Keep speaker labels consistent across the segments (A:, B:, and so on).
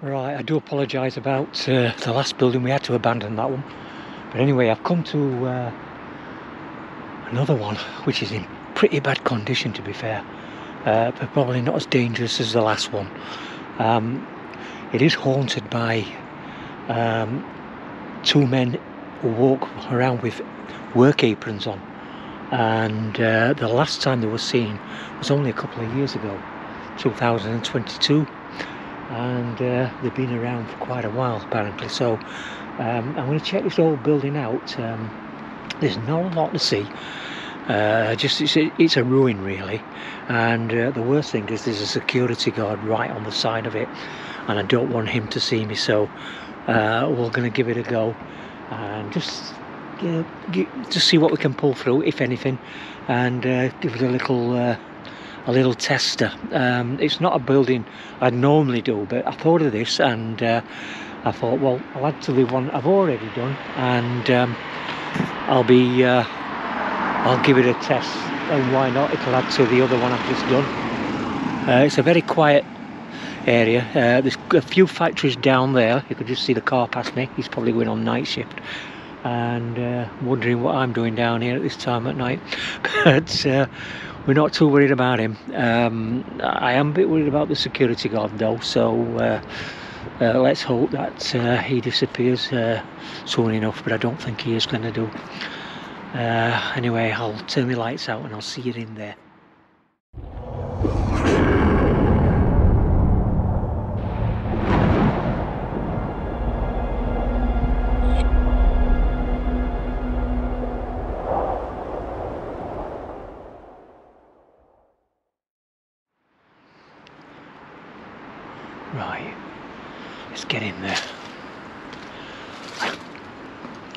A: Right, I do apologise about the last building. We had to abandon that one. But anyway, I've come to another one, which is in pretty bad condition, to be fair. But probably not as dangerous as the last one. It is haunted by two men who walk around with work aprons on. And the last time they were seen was only a couple of years ago, 2022. And they've been around for quite a while apparently, so I'm going to check this old building out. There's not a lot to see, just it's a ruin really, and the worst thing is there's a security guard right on the side of it, and I don't want him to see me, so we're going to give it a go and just see what we can pull through, if anything, and give it a little tester. It's not a building I'd normally do, but I thought of this and I thought, well, I'll add to the one I've already done, and I'll give it a test, and why not, it'll add to the other one I've just done. It's a very quiet area. There's a few factories down there. You could just see the car past me. He's probably going on night shift and wondering what I'm doing down here at this time at night. But we're not too worried about him. I am a bit worried about the security guard though, so let's hope that he disappears soon enough, but I don't think he is going to do. Anyway, I'll turn my lights out and I'll see you in there. Right, let's get in there.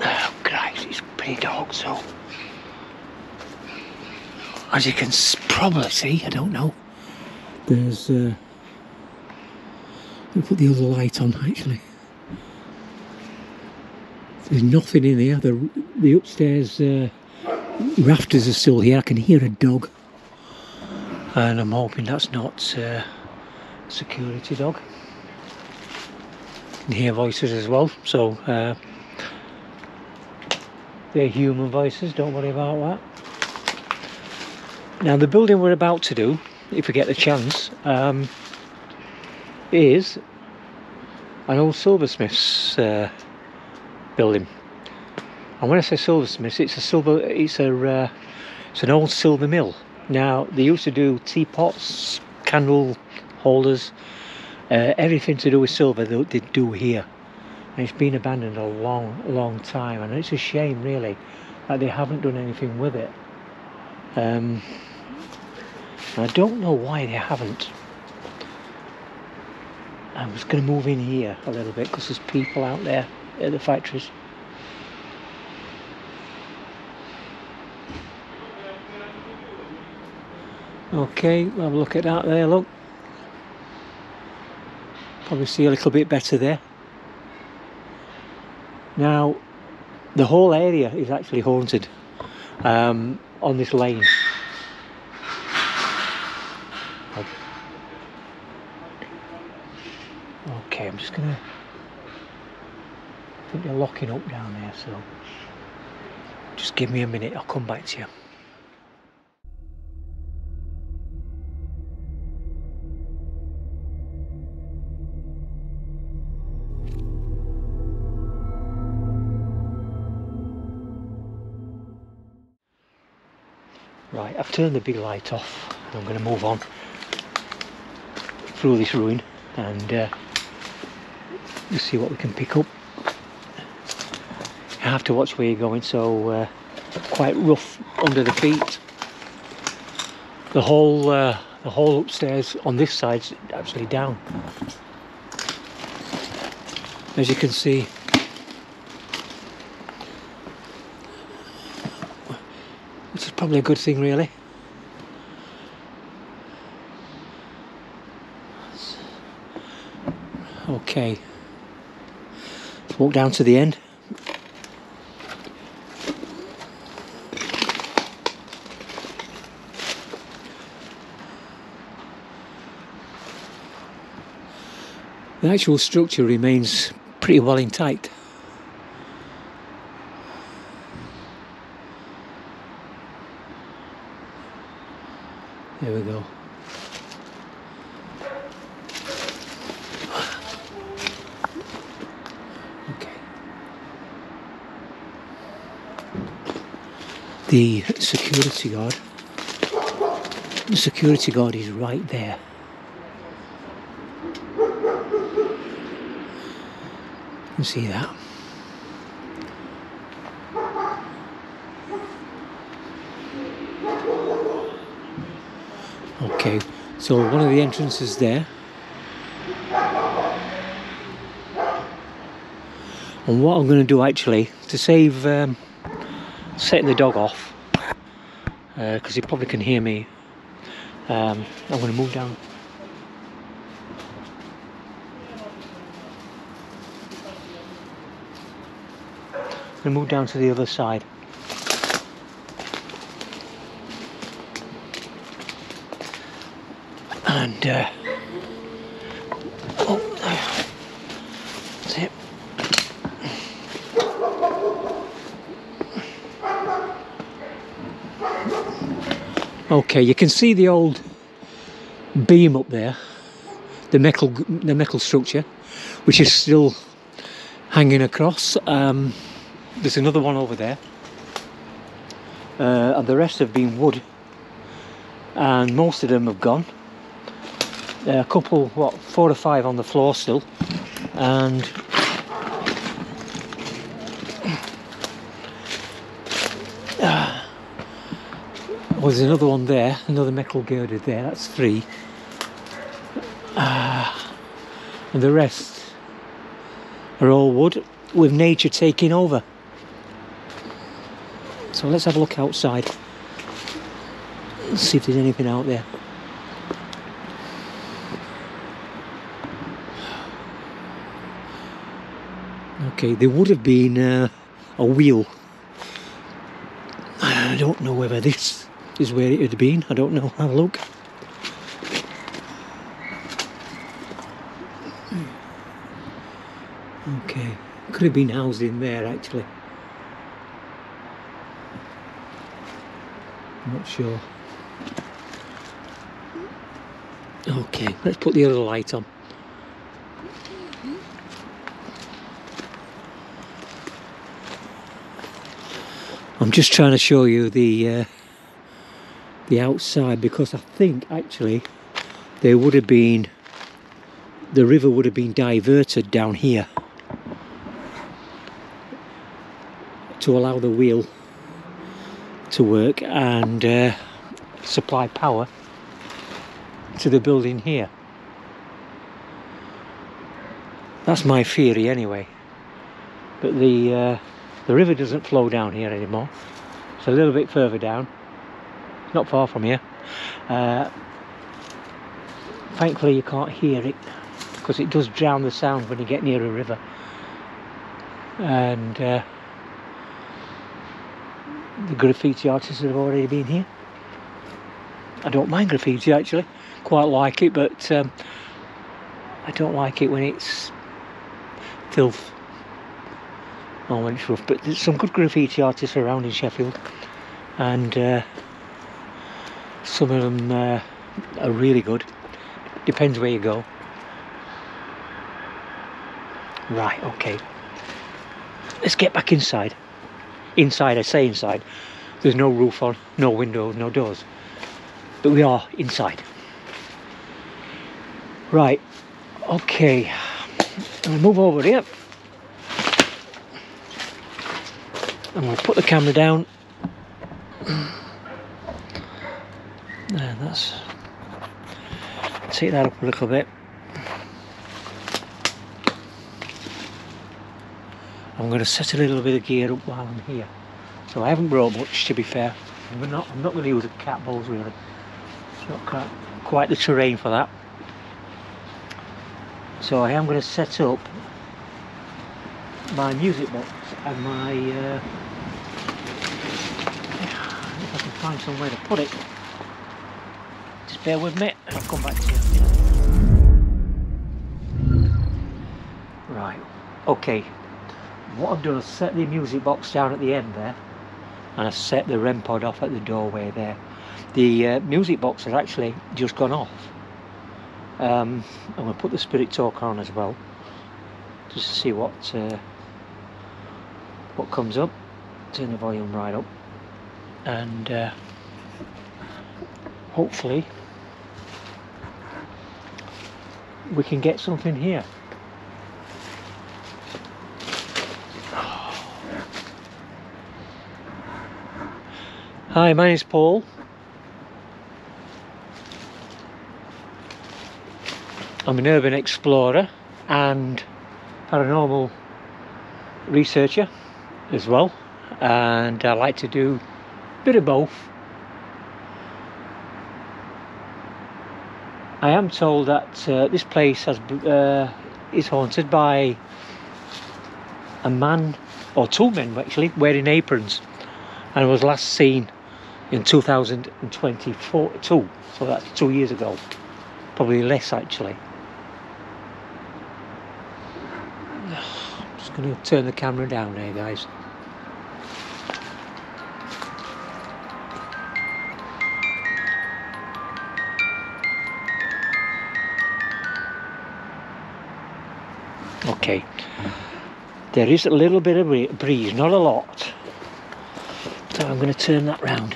A: Oh Christ, it's pretty dark, so as you can probably see, I don't know, there's let me put the other light on actually. There's nothing in here. The upstairs rafters are still here. I can hear a dog, and I'm hoping that's not security dog. You can hear voices as well, so they're human voices, don't worry about that. Now the building we're about to do, if we get the chance, is an old Silversmiths building. And when I say Silversmiths, it's an old silver mill. Now they used to do teapots, candle holders, everything to do with silver they do here, and it's been abandoned a long time, and it's a shame really that they haven't done anything with it. I don't know why they haven't. I'm just going to move in here a little bit because there's people out there at the factories. Okay, we'll have a look at that there, look. Probably see a little bit better there. Now, the whole area is actually haunted on this lane. Okay, I'm just gonna, I think they're locking up down there, so just give me a minute, I'll come back to you. Right, I've turned the big light off. I'm going to move on through this ruin and just see what we can pick up. You have to watch where you're going, so quite rough under the feet. The whole upstairs on this side's actually down, as you can see. Which is probably a good thing really. Okay, let's walk down to the end. The actual structure remains pretty well intact. There we go. Okay. The security guard is right there. You can see that. Okay, so one of the entrances there. And what I'm going to do actually, to save setting the dog off, because he probably can hear me, I'm going to move down. I'm going to move down to the other side. And oh, that's it. Okay, you can see the old beam up there, the metal structure, which is still hanging across. There's another one over there, and the rest have been wood, and most of them have gone. A couple, 4 or 5 on the floor still, and there's another one there, another metal girder there, that's 3. And the rest are all wood, with nature taking over. So let's have a look outside, let's see if there's anything out there. Okay, there would have been a wheel. I don't know whether this is where it had been. I don't know. Have a look. Okay, could have been housed in there actually. I'm not sure. Okay, let's put the other light on. I'm just trying to show you the outside, because I think actually there would have been, the river would have been diverted down here to allow the wheel to work and supply power to the building here. That's my theory anyway. But the river doesn't flow down here anymore. It's a little bit further down, not far from here. Thankfully you can't hear it, because it does drown the sound when you get near a river. And the graffiti artists have already been here. I don't mind graffiti actually, quite like it, but I don't like it when it's filth. Oh, when it's rough. But there's some good graffiti artists around in Sheffield, and some of them are really good. Depends where you go. Right, okay. Let's get back inside. Inside, I say inside. There's no roof on, no windows, no doors. But we are inside. Right, okay. I'll move over here. I'm going to put the camera down. There, that's... take that up a little bit. I'm going to set a little bit of gear up while I'm here. So I haven't brought much, to be fair. I'm not going to use the cat balls really. It's not quite the terrain for that. So I am going to set up my music box and my if I can find somewhere to put it. Just bear with me and I'll come back to you. Right, okay, what I've done is set the music box down at the end there, and I've set the REM pod off at the doorway there. The music box has actually just gone off. I'm going to put the spirit talker on as well, just to see what comes up. Turn the volume right up, and hopefully we can get something here. Hi, my name's Paul. I'm an urban explorer and paranormal researcher as well, and I like to do a bit of both. I am told that this place is haunted by a man, or two men actually, wearing aprons, and was last seen in 2022, so that's 2 years ago, probably less actually. I'm just going to turn the camera down here, guys. Okay, there is a little bit of breeze, not a lot, so I'm going to turn that round.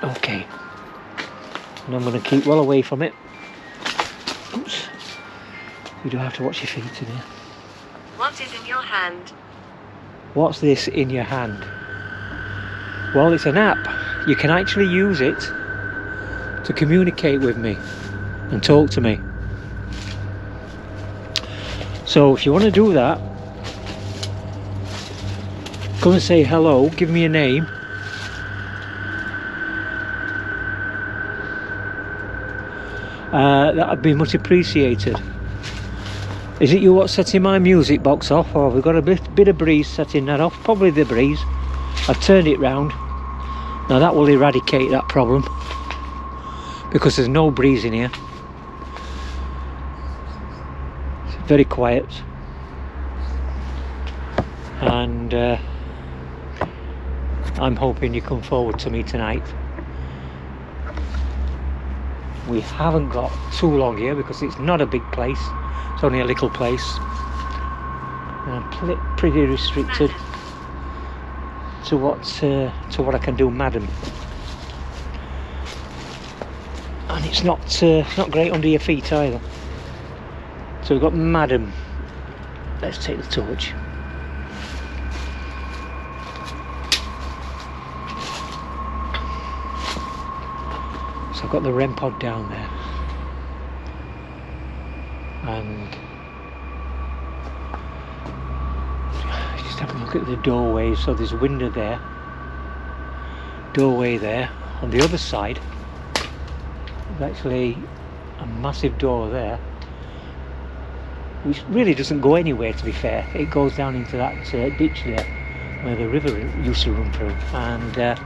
A: Okay, and I'm going to keep well away from it. Oops. You do have to watch your feet in here.
B: What is in your hand?
A: What's this in your hand? Well, it's an app. You can actually use it to communicate with me and talk to me. So if you want to do that, come and say hello, give me a name. That would be much appreciated. Is it you what's setting my music box off, or have we got a bit of breeze setting that off? Probably the breeze. I've turned it round. Now that will eradicate that problem, because there's no breeze in here. It's very quiet, and I'm hoping you come forward to me tonight. We haven't got too long here because it's not a big place. It's only a little place. And I'm pretty restricted to what I can do, madam. And it's not great under your feet either. So we've got madam. Let's take the torch. So I've got the REM pod down there, and just have a look at the doorway. So there's a window there, doorway there. On the other side, there's actually a massive door there, which really doesn't go anywhere, to be fair. It goes down into that ditch there where the river used to run through, and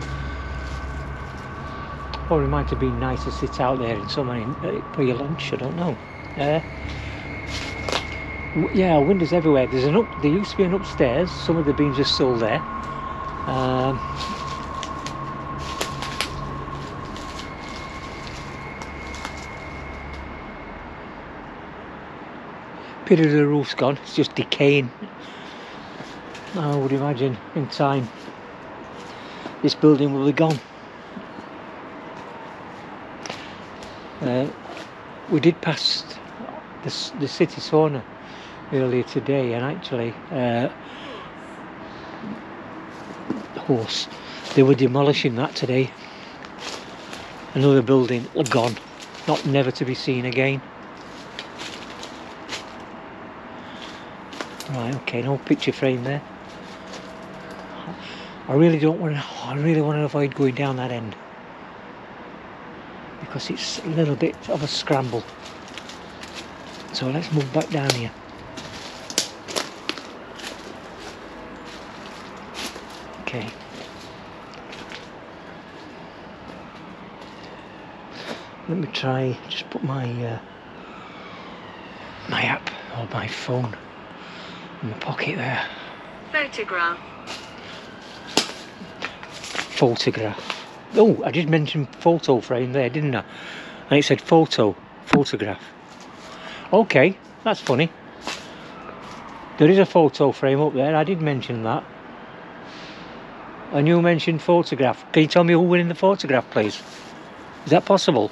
A: or it might have been nice to sit out there in summer for your lunch, I don't know. Yeah, windows everywhere. There used to be an upstairs. Some of the beams are still there. Bit of the roof's gone. It's just decaying. I would imagine in time this building will be gone. We did pass the city sauna earlier today, and actually horse, they were demolishing that today. Another building gone, never to be seen again. Right, okay, no picture frame there. I really want to avoid going down that end, because it's a little bit of a scramble. So let's move back down here. Okay. Let me try, just put my my app or my phone in my pocket there.
B: Photograph.
A: Photograph. Oh, I did mention photo frame there, didn't I? And it said photograph. Okay, that's funny. There is a photo frame up there, I did mention that. And you mentioned photograph. Can you tell me who won in the photograph, please? Is that possible?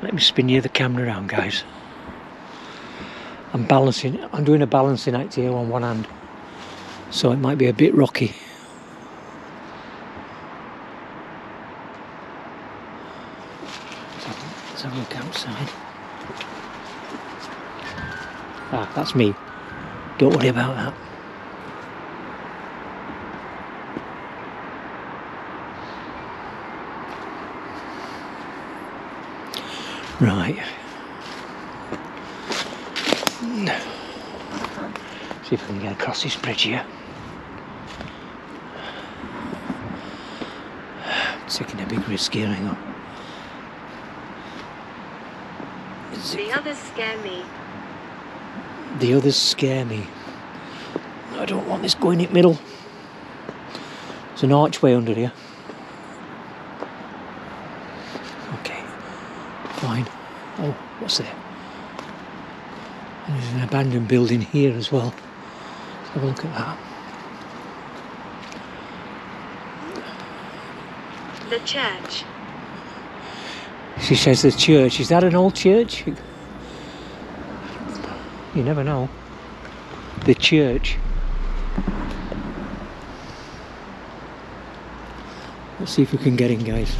A: Let me spin you the camera around, guys. I'm doing a balancing act here on one hand, so it might be a bit rocky. Let's have a look outside. Ah, that's me. Don't worry about that. Right. See if I can get across this bridge here. Taking a big risk here, hang on.
B: The others scare me.
A: The others scare me. I don't want this going in the middle. There's an archway under here. Okay, fine. Oh, what's there? And there's an abandoned building here as well. Let's have a look at that.
B: The church.
A: She says the church. Is that an old church? You never know. The church. Let's see if we can get in, guys.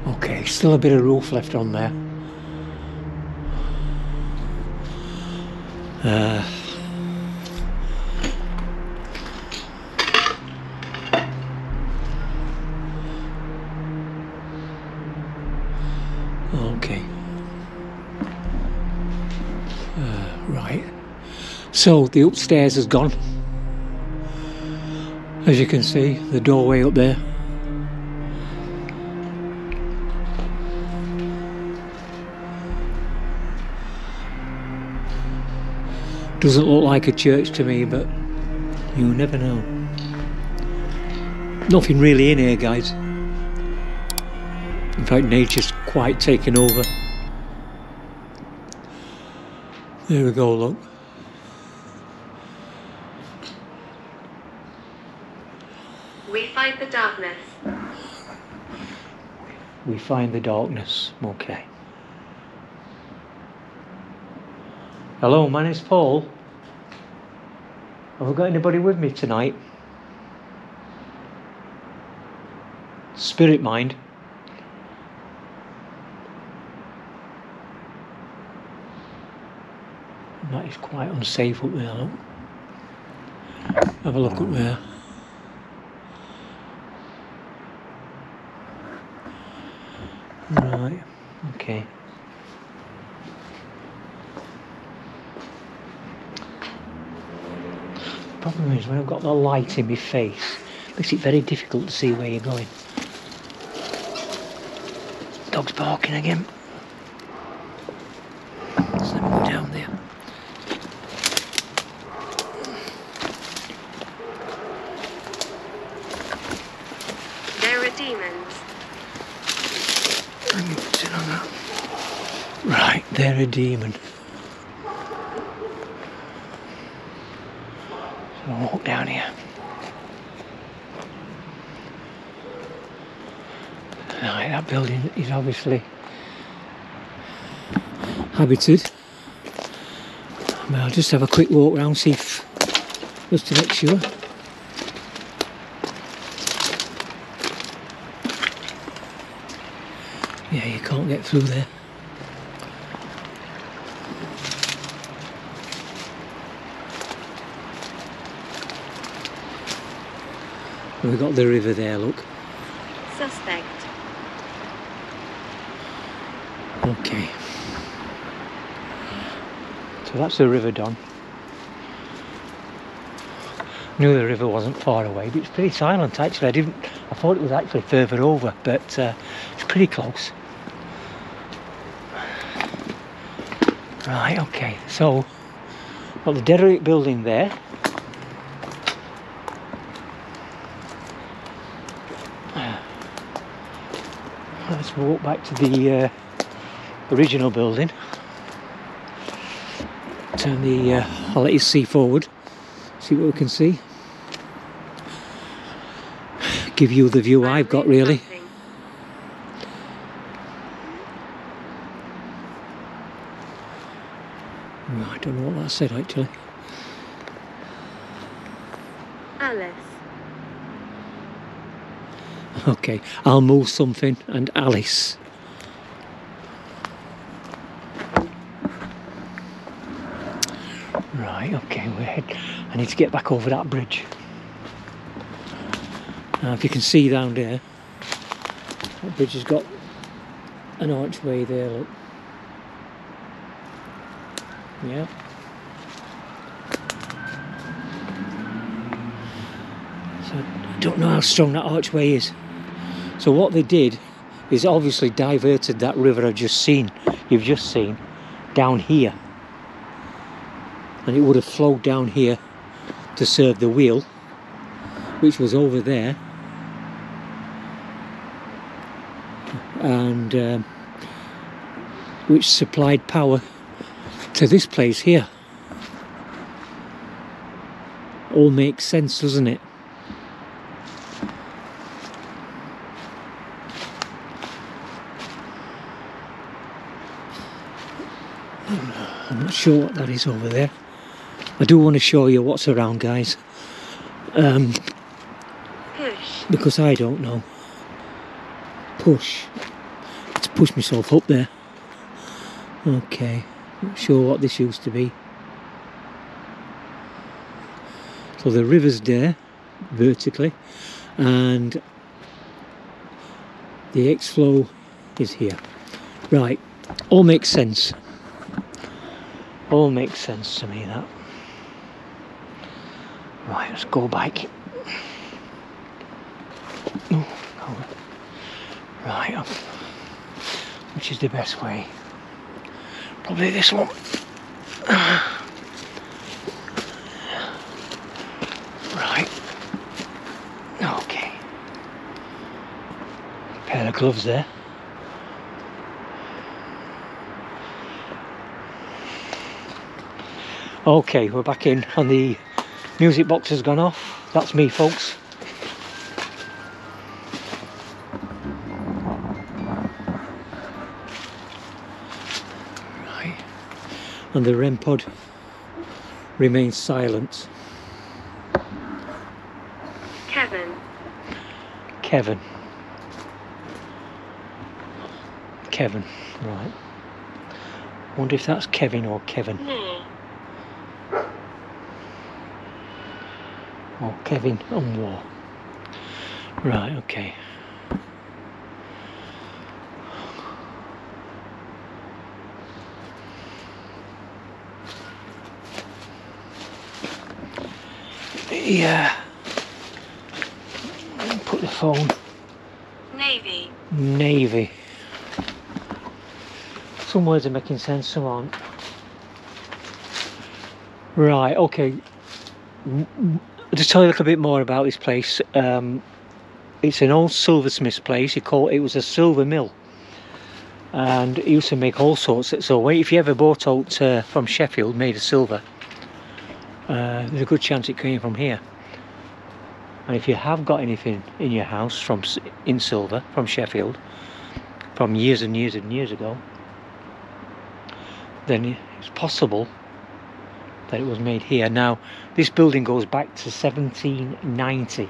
A: Okay, still a bit of roof left on there. Okay. Right. So the upstairs has gone. As you can see, the doorway up there. Doesn't look like a church to me, but you never know. Nothing really in here, guys. In fact, nature's quite taken over. There we go, look.
B: We fight the darkness.
A: We find the darkness. Okay. Hello, my name's Paul. Have I got anybody with me tonight? Spirit mind. That is quite unsafe up there, look. Have a look up there. Right, okay. The problem is when I've got the light in my face, it makes it very difficult to see where you're going. Dog's barking again. Let's let me go down there.
B: There are demons.
A: Let me put it on that. Right, they're a demon. So I'll walk down here. Right, that building is obviously habited. But I'll just have a quick walk around, see if, just to make sure. Yeah, you can't get through there. We've got the river there, look.
B: Suspect.
A: Okay. So that's the River Don. Knew the river wasn't far away, but it's pretty silent actually. I thought it was actually further over, but it's pretty close. Right, okay, so got the derelict building there. Let's walk back to the original building. Turn the, I'll let you see forward, see what we can see. Give you the view I've got really. I don't know what that said actually.
B: Alice.
A: Okay, I'll move something and Alice. Right, okay, I need to get back over that bridge. Now if you can see down there, that bridge has got an archway there, look. Yeah. So I don't know how strong that archway is. So what they did is obviously diverted that river you've just seen, down here. And it would have flowed down here to serve the wheel, which was over there. And which supplied power to this place here. All makes sense, doesn't it? I'm not sure what that is over there. I do want to show you what's around, guys.
B: Push.
A: Because I don't know. Push. Let's push myself up there. Okay. Not sure what this used to be. So the river's there, vertically, and the X-flow is here. Right, all makes sense. All makes sense to me, that. Right, let's go back. Oh, right, which is the best way? Probably this one. Right. Okay. Pair of gloves there. Okay, we're back in and the music box has gone off. That's me, folks. Right. And the REM pod remains silent.
B: Kevin.
A: Kevin. Kevin, right. Wonder if that's Kevin or Kevin. Or Kevin and War. Right, okay. Yeah. Put the phone.
B: Navy.
A: Navy. Some words are making sense, some aren't. Right, okay. I'll just tell you a little bit more about this place. It's an old silversmiths place. It was a silver mill, and it used to make all sorts. So if you ever bought out from Sheffield made of silver, there's a good chance it came from here. And if you have got anything in your house in silver from Sheffield, from years and years and years ago, then it's possible that it was made here. Now, this building goes back to 1790.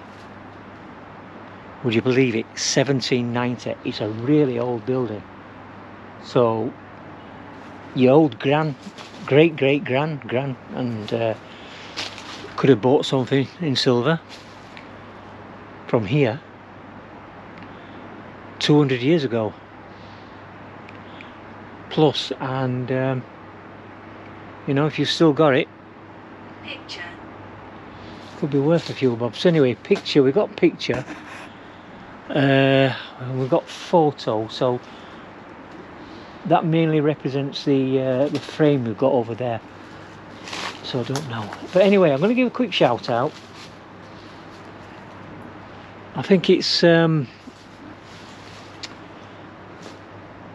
A: Would you believe it? 1790. It's a really old building. So, your old great-great-gran, and could have bought something in silver from here 200 years ago. Plus, and You know, if you've still got it,
B: Picture.
A: could be worth a few bobs. Anyway, picture, we've got picture. We've got photo, so that mainly represents the frame we've got over there. So I don't know. But anyway, I'm going to give a quick shout out. I think it's I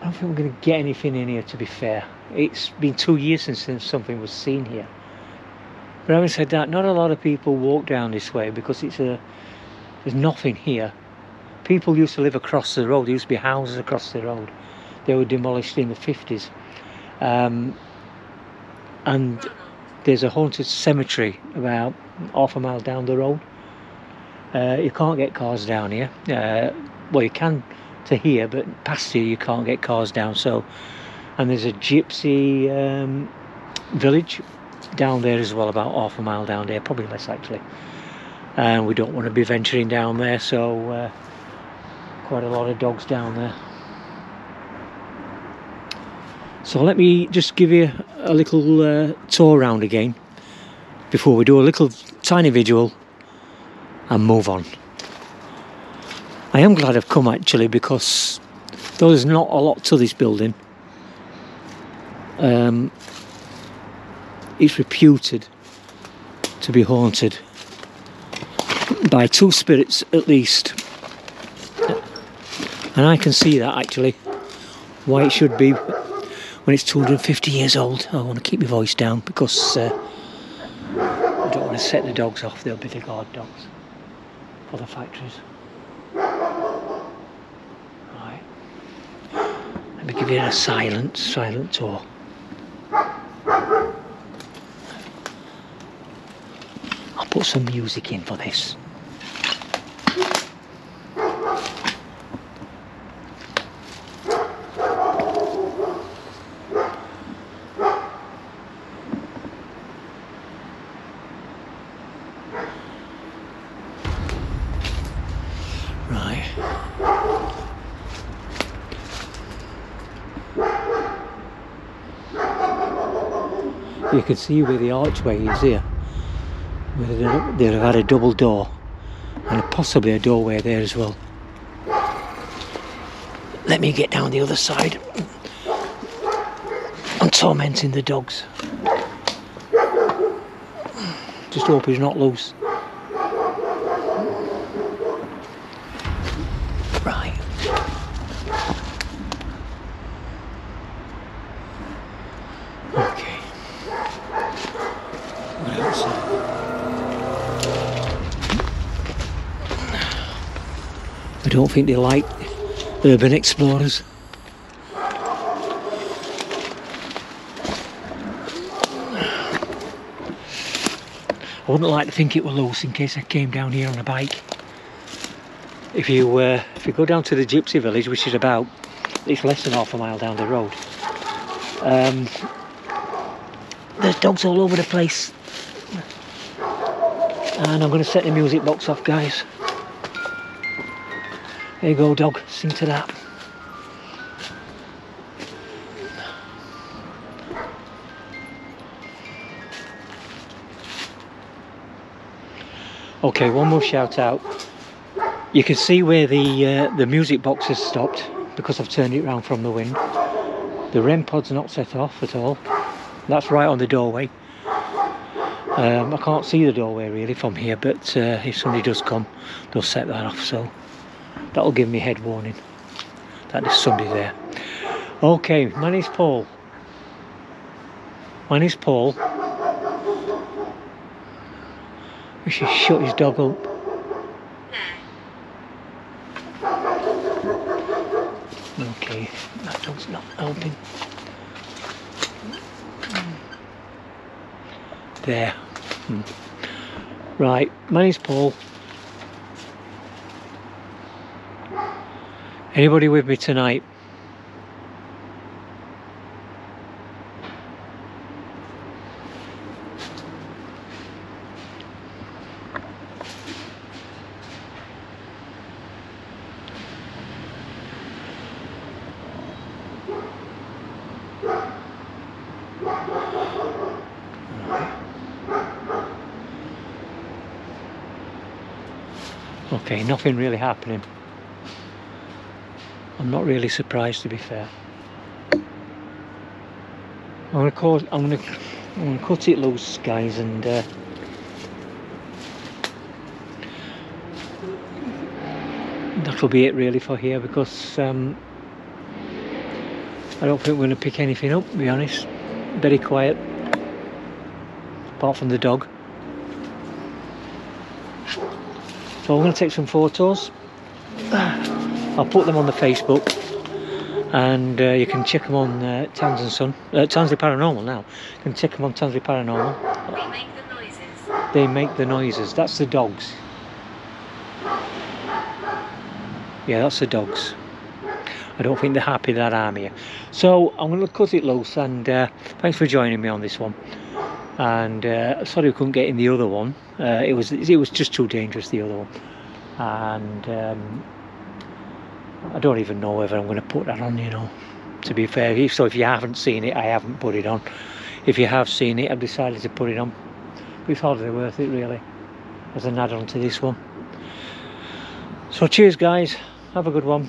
A: don't think we're going to get anything in here, to be fair. It's been 2 years since something was seen here. But having said that, not a lot of people walk down this way because there's nothing here. People used to live across the road. There used to be houses across the road. They were demolished in the 50s. And there's a haunted cemetery about half a mile down the road. You can't get cars down here. Well, you can to here, but past here you can't get cars down. So, and there's a gypsy village down there as well, about half a mile down there, probably less actually. And we don't want to be venturing down there, so quite a lot of dogs down there. So let me just give you a little tour around again before we do a little tiny visual and move on. I am glad I've come actually, because though there's not a lot to this building, it's reputed to be haunted by two spirits at least, and I can see that actually why it should be when it's 250 years old. I want to keep my voice down because I don't want to set the dogs off. They'll be the guard dogs for the factories. Right, let me give you a silent tour. I'll put some music in for this. Right. You can see where the archway is here. They'd have had a double door and possibly a doorway there as well. Let me get down the other side. I'm tormenting the dogs. Just hope he's not loose. Right. Okay. What else? I don't think they like urban explorers. I wouldn't like to think it were loose in case I came down here on a bike. If you go down to the gypsy village, which is about, it's less than half a mile down the road, there's dogs all over the place. And I'm going to set the music box off, guys. There you go, dog, sing to that. Okay, one more shout out. You can see where the music box has stopped because I've turned it around from the wind. The REM pod's not set off at all. That's right on the doorway. I can't see the doorway really from here, but if somebody does come, they'll set that off, so that'll give me head warning that there's somebody there. Okay, my name's Paul. We should shut his dog up. Okay, that dog's not helping. There. Right, my name's Paul. Anybody with me tonight? Okay, nothing really happening. I'm not really surprised, to be fair. I'm gonna cut it loose, guys, and that'll be it really for here, because I don't think we're going to pick anything up, to be honest. Very quiet, apart from the dog. So I'm going to take some photos. I'll put them on the Facebook, and you can check them on Tansley Paranormal now. You can check them on Tansley Paranormal.
B: They make the noises.
A: They make the noises. That's the dogs. Yeah, that's the dogs. I don't think they're happy that I'm here. So I'm going to cut it loose, and thanks for joining me on this one. And sorry we couldn't get in the other one. It was just too dangerous, the other one. And I don't even know whether I'm going to put that on, you know, to be fair. So if you haven't seen it, I haven't put it on. If you have seen it, I've decided to put it on. But it's hardly worth it, really, as an add-on to this one. So cheers, guys. Have a good one.